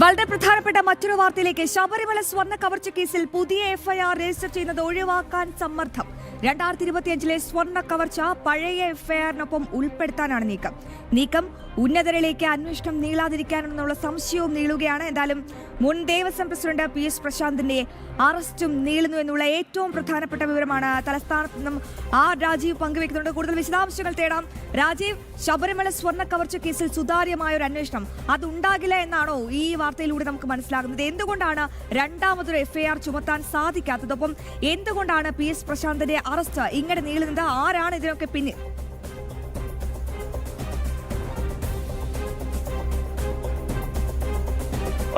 വളരെ പ്രധാനപ്പെട്ട മറ്റൊരു വാർത്തയിലേക്ക്. ശബരിമല സ്വർണ്ണ കവർച്ച കേസിൽ പുതിയ എഫ്ഐആർ രജിസ്റ്റർ ചെയ്യുന്നത് ഒഴിവാക്കാൻ സമ്മർദ്ദം. 2025 സ്വർണ്ണ കവർച്ച പഴയ എഫ്ഐആറിനൊപ്പം ഉൾപ്പെടുത്താനാണ് നീക്കം. ഉന്നതരിലേക്ക് അന്വേഷണം നീളാതിരിക്കാനെന്നുള്ള സംശയവും നീളുകയാണ്. എന്തായാലും മുൻ ദേവസ്വം പ്രസിഡന്റ് PS പ്രശാന്തിന്റെ അറസ്റ്റും നീളുന്നു എന്നുള്ള ഏറ്റവും പ്രധാനപ്പെട്ട വിവരമാണ് തലസ്ഥാനത്ത് നിന്നും രാജീവ് പങ്കുവെക്കുന്നുണ്ട്. കൂടുതൽ വിശദാംശങ്ങൾ തേടാം. രാജീവ്, ശബരിമല സ്വർണ്ണ കവർച്ച കേസിൽ സുതാര്യമായ ഒരു അന്വേഷണം അതുണ്ടാകില്ല എന്നാണോ ഈ വാർത്തയിലൂടെ നമുക്ക് മനസ്സിലാകുന്നത്? എന്തുകൊണ്ടാണ് രണ്ടാമതൊരു എഫ്ഐആർ ചുമത്താൻ സാധിക്കാത്തതൊപ്പം എന്തുകൊണ്ടാണ് PS പ്രശാന്തിന്റെ അറസ്റ്റ് ഇങ്ങനെ നീളുന്നത്? ആരാണ് ഇതിനൊക്കെ പിന്നിൽ?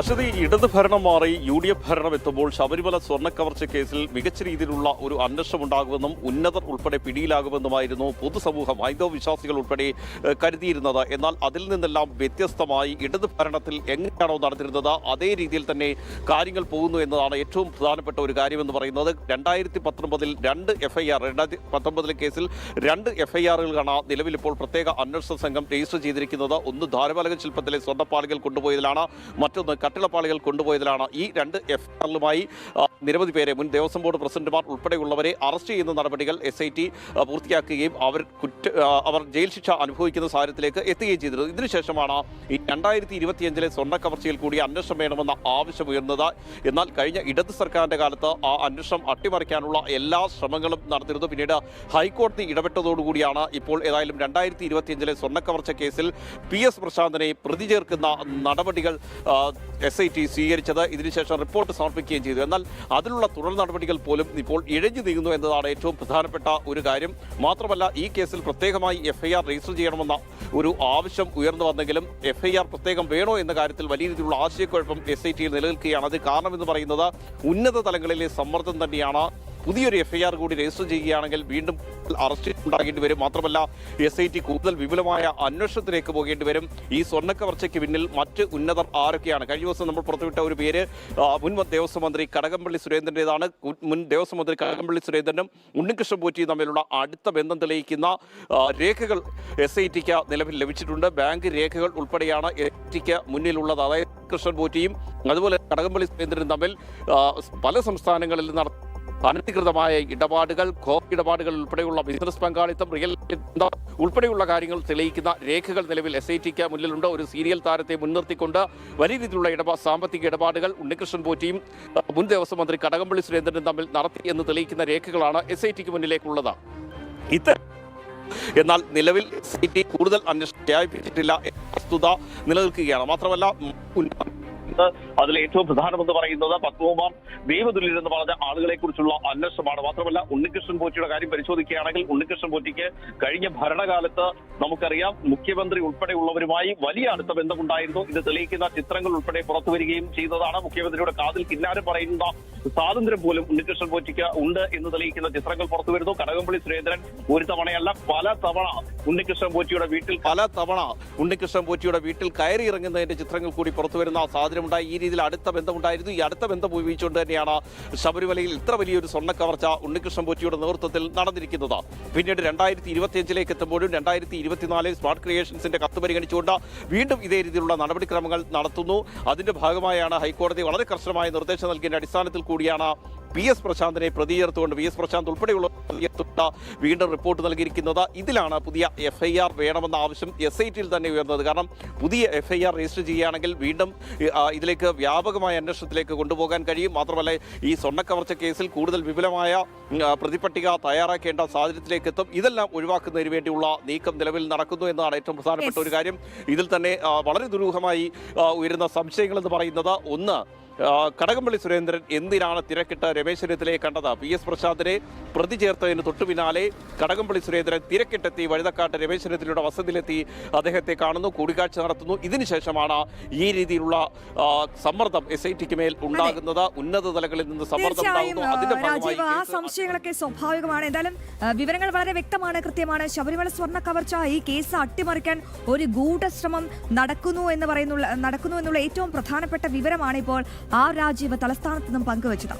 അശ്വതി, ഇടത് ഭരണം മാറി UDF ഭരണം എത്തുമ്പോൾ ശബരിമല സ്വർണ്ണക്കവർച്ച കേസിൽ മികച്ച രീതിയിലുള്ള ഒരു അന്വേഷണം ഉണ്ടാകുമെന്നും ഉന്നതർ ഉൾപ്പെടെ പിടിയിലാകുമെന്നുമായിരുന്നു പൊതുസമൂഹം, ഹൈന്ദവ വിശ്വാസികൾ ഉൾപ്പെടെ കരുതിയിരുന്നത്. എന്നാൽ അതിൽ നിന്നെല്ലാം വ്യത്യസ്തമായി ഇടത് ഭരണത്തിൽ എങ്ങനെയാണോ നടന്നിരുന്നത് അതേ രീതിയിൽ തന്നെ കാര്യങ്ങൾ പോകുന്നു എന്നതാണ് ഏറ്റവും പ്രധാനപ്പെട്ട ഒരു കാര്യമെന്ന് പറയുന്നത്. 2019 2 എഫ്ഐആർ 2019 കേസിൽ 2 എഫ്ഐആറുകളാണ് നിലവിൽ ഇപ്പോൾ പ്രത്യേക അന്വേഷണ സംഘം രജിസ്റ്റർ ചെയ്തിരിക്കുന്നത്. ഒന്ന് ധാരപാലക ശില്പത്തിലെ സ്വർണ്ണപ്പാളികൾ കൊണ്ടുപോയതിലാണ്, മറ്റൊന്ന് കട്ടിളപ്പാളികൾ കൊണ്ടുപോയതിലാണ്. ഈ 2 എഫ്ഐആറിലുമായി നിരവധി പേരെ, മുൻ ദേവസ്വം ബോർഡ് പ്രസിഡന്റുമാർ ഉൾപ്പെടെയുള്ളവരെ അറസ്റ്റ് ചെയ്യുന്ന നടപടികൾ SIT പൂർത്തിയാക്കുകയും അവർ ജയിൽ ശിക്ഷ അനുഭവിക്കുന്ന സാഹചര്യത്തിലേക്ക് എത്തുകയും ചെയ്തിരുന്നു. ഇതിനുശേഷമാണ് ഈ 2025 സ്വർണ്ണ കവർച്ചയിൽ കൂടി അന്വേഷണം വേണമെന്ന ആവശ്യം ഉയർന്നത്. എന്നാൽ കഴിഞ്ഞ ഇടത് സർക്കാരിന്റെ കാലത്ത് ആ അന്വേഷണം അട്ടിമറിക്കാനുള്ള എല്ലാ ശ്രമങ്ങളും നടത്തിയിരുന്നു. പിന്നീട് ഹൈക്കോടതി ഇടപെട്ടതോടുകൂടിയാണ് ഇപ്പോൾ ഏതായാലും 2025 സ്വർണ്ണ കവർച്ച കേസിൽ PS പ്രശാന്തിനെ പ്രതി ചേർക്കുന്ന നടപടികൾ SIT സ്വീകരിച്ചത്. ഇതിനുശേഷം റിപ്പോർട്ട് സമർപ്പിക്കുകയും ചെയ്തു. എന്നാൽ അതിലുള്ള തുടർ നടപടികൾ പോലും ഇപ്പോൾ ഇഴഞ്ഞു നീങ്ങുന്നു എന്നതാണ് ഏറ്റവും പ്രധാനപ്പെട്ട ഒരു കാര്യം. മാത്രമല്ല, ഈ കേസിൽ പ്രത്യേകമായി FIR രജിസ്റ്റർ ചെയ്യണമെന്ന ഒരു ആവശ്യം ഉയർന്നു വന്നെങ്കിലും FIR പ്രത്യേകം വേണോ എന്ന കാര്യത്തിൽ വലിയ രീതിയിലുള്ള ആശയക്കുഴപ്പം SITയിൽ നിലനിൽക്കുകയാണ്. അത് കാരണമെന്ന് പറയുന്നത് ഉന്നത തലങ്ങളിലെ സമ്മർദ്ദം തന്നെയാണ്. പുതിയൊരു FIR കൂടി രജിസ്റ്റർ ചെയ്യുകയാണെങ്കിൽ വീണ്ടും അറസ്റ്റ് ഉണ്ടാകേണ്ടി വരും. മാത്രമല്ല, SIT കൂടുതൽ വിപുലമായ അന്വേഷണത്തിലേക്ക് പോകേണ്ടി വരും. ഈ സ്വർണ്ണക്കവർച്ചയ്ക്ക് പിന്നിൽ മറ്റ് ഉന്നതർ ആരൊക്കെയാണ്? കഴിഞ്ഞ ദിവസം നമ്മൾ പുറത്തുവിട്ട ഒരു പേര് മുൻ ദേവസ്വം മന്ത്രി കടകംപള്ളി സുരേന്ദ്രൻ്റെതാണ്. മുൻ ദേവസ്വം മന്ത്രി കടകംപള്ളി സുരേന്ദ്രനും ഉണ്ണികൃഷ്ണൻ പോറ്റിയും തമ്മിലുള്ള അടുത്ത ബന്ധം തെളിയിക്കുന്ന രേഖകൾ SITക്ക് നിലവിൽ ലഭിച്ചിട്ടുണ്ട്. ബാങ്ക് രേഖകൾ ഉൾപ്പെടെയാണ് SITക്ക് മുന്നിലുള്ളത്. അതായത് കൃഷ്ണൻ പോറ്റിയും അതുപോലെ കടകംപള്ളി സുരേന്ദ്രനും തമ്മിൽ പല സംസ്ഥാനങ്ങളിൽ അനധികൃതമായ ഇടപാടുകൾ, ഇടപാടുകൾ ഉൾപ്പെടെയുള്ള ബിസിനസ് പങ്കാളിത്തം, റിയൽ ഉൾപ്പെടെയുള്ള കാര്യങ്ങൾ തെളിയിക്കുന്ന രേഖകൾ നിലവിൽ SITക്ക് മുന്നിലുണ്ട്. ഒരു സീരിയൽ താരത്തെ മുൻനിർത്തിക്കൊണ്ട് വലിയ രീതിയിലുള്ള സാമ്പത്തിക ഇടപാടുകൾ ഉണ്ണികൃഷ്ണൻ പോറ്റിയും മുൻ ദേവസ്വം മന്ത്രി കടകംപള്ളി സുരേന്ദ്രനും തമ്മിൽ നടത്തി എന്ന് തെളിയിക്കുന്ന രേഖകളാണ് SITക്ക് മുന്നിലേക്കുള്ളത്. എന്നാൽ നിലവിൽ SIT കൂടുതൽ അന്വേഷണം വ്യാപിപ്പിച്ചിട്ടില്ല എന്ന വസ്തുത നിലനിൽക്കുകയാണ്. മാത്രമല്ല, അതിൽ ഏറ്റവും പ്രധാനമെന്ന് പറയുന്നത് പത്മകുമാർ ദൈവതുല്യൻ എന്ന് പറഞ്ഞ ആളുകളെ കുറിച്ചുള്ള അന്വേഷണമാണ്. മാത്രമല്ല, ഉണ്ണികൃഷ്ണൻ പോറ്റിയുടെ കാര്യം പരിശോധിക്കുകയാണെങ്കിൽ ഉണ്ണികൃഷ്ണൻ പോറ്റിക്ക് കഴിഞ്ഞ ഭരണകാലത്ത് നമുക്കറിയാം മുഖ്യമന്ത്രി ഉൾപ്പെടെയുള്ളവരുമായി വലിയ അടുത്ത ബന്ധമുണ്ടായിരുന്നു. ഇത് തെളിയിക്കുന്ന ചിത്രങ്ങൾ ഉൾപ്പെടെ പുറത്തുവരികയും ചെയ്തതാണ്. മുഖ്യമന്ത്രിയുടെ കാതിൽ കിന്നാരം പറയുന്ന സ്വാതന്ത്ര്യം പോലും ഉണ്ണികൃഷ്ണൻ പോറ്റിക്ക് ഉണ്ട് എന്ന് തെളിയിക്കുന്ന ചിത്രങ്ങൾ പുറത്തുവരുന്നു. കടകംപള്ളി സുരേന്ദ്രൻ ഒരു തവണയല്ല പല തവണ ഉണ്ണികൃഷ്ണൻ പോറ്റിയുടെ വീട്ടിൽ കയറി ഇറങ്ങുന്നതിന്റെ ചിത്രങ്ങൾ കൂടി പുറത്തുവരുന്ന സാഹചര്യമുണ്ടായി. ഈ രീതിയിൽ അടുത്ത ബന്ധമുണ്ടായിരുന്നു. ഈ അടുത്ത ബന്ധം ഉപയോഗിച്ചുകൊണ്ട് തന്നെയാണ് ശബരിമലയിൽ ഇത്ര വലിയൊരു സ്വർണ്ണ കവർച്ച ഉണ്ണികൃഷ്ണൻ പോറ്റിയുടെ നേതൃത്വത്തിൽ നടന്നിരിക്കുന്നത്. പിന്നീട് 2025 എത്തുമ്പോഴും 2024 സ്മാർട്ട് ക്രിയേഷൻസിന്റെ കത്ത് പരിഗണിച്ചുകൊണ്ട് വീണ്ടും ഇതേ രീതിയിലുള്ള നടപടിക്രമങ്ങൾ നടത്തുന്നു. അതിന്റെ ഭാഗമായാണ് ഹൈക്കോടതി വളരെ കർശനമായ നിർദ്ദേശം നൽകിയതിന്റെ അടിസ്ഥാനത്തിൽ കൂടിയാണ് PS പ്രശാന്തിനെ പ്രതി ചേർത്തുകൊണ്ട് PS പ്രശാന്ത് ഉൾപ്പെടെയുള്ള വീണ്ടും റിപ്പോർട്ട് നൽകിയിരിക്കുന്നത്. ഇതിലാണ് പുതിയ FIR വേണമെന്ന ആവശ്യം SITയിൽ തന്നെ ഉയർന്നത്. കാരണം പുതിയ FIR രജിസ്റ്റർ ചെയ്യുകയാണെങ്കിൽ വീണ്ടും ഇതിലേക്ക് വ്യാപകമായ അന്വേഷണത്തിലേക്ക് കൊണ്ടുപോകാൻ കഴിയും. മാത്രമല്ല, ഈ സ്വർണ്ണക്കവർച്ച കേസിൽ കൂടുതൽ വിപുലമായ പ്രതിപട്ടിക തയ്യാറാക്കേണ്ട സാഹചര്യത്തിലേക്ക് എത്തും. ഇതെല്ലാം ഒഴിവാക്കുന്നതിന് വേണ്ടിയുള്ള നീക്കം നിലവിൽ നടക്കുന്നു എന്നതാണ് ഏറ്റവും പ്രധാനപ്പെട്ട ഒരു കാര്യം. ഇതിൽ തന്നെ വളരെ ദുരൂഹമായി ഉയരുന്ന സംശയങ്ങൾ എന്ന് പറയുന്നത്, ഒന്ന്, കടകംപള്ളി സുരേന്ദ്രൻ എന്തിനാണ് തിരക്കിട്ട് രമേശ് ചെന്നിത്തലയെ കണ്ടത്? PS പ്രശാന്തിനെ പ്രതി ചേർത്തതിന് തൊട്ടു പിന്നാലെ കടകംപള്ളി സുരേന്ദ്രൻ തിരക്കിട്ടെത്തി വഴുതക്കാട്ട് രമേശ് ചെന്നിത്തലയുടെ വസതിയിലെത്തി അദ്ദേഹത്തെ കാണുന്നു, കൂടിക്കാഴ്ച നടത്തുന്നു. ഇതിനുശേഷമാണ് ഈ രീതിയിലുള്ള സമ്മർദ്ദം SITക്ക് മേൽ ഉണ്ടാകുന്നത്. ഉന്നത തലങ്ങളിൽ നിന്ന് സമ്മർദ്ദം ഉണ്ടാകുന്നു. അതിന്റെ ഭാഗമായി സംശയങ്ങളൊക്കെ സ്വാഭാവികമാണ്. എന്തായാലും വിവരങ്ങൾ വളരെ വ്യക്തമാണ്, കൃത്യമാണ്. ശബരിമല സ്വർണ്ണ കവർച്ച ഈ കേസ് അട്ടിമറിക്കാൻ ഒരു ഗൂഢശ്രമം നടക്കുന്നു എന്നുള്ള ഏറ്റവും പ്രധാനപ്പെട്ട വിവരമാണ് ഇപ്പോൾ രാജീവ് തലസ്ഥാനത്ത് നിന്നും പങ്കുവച്ചത്.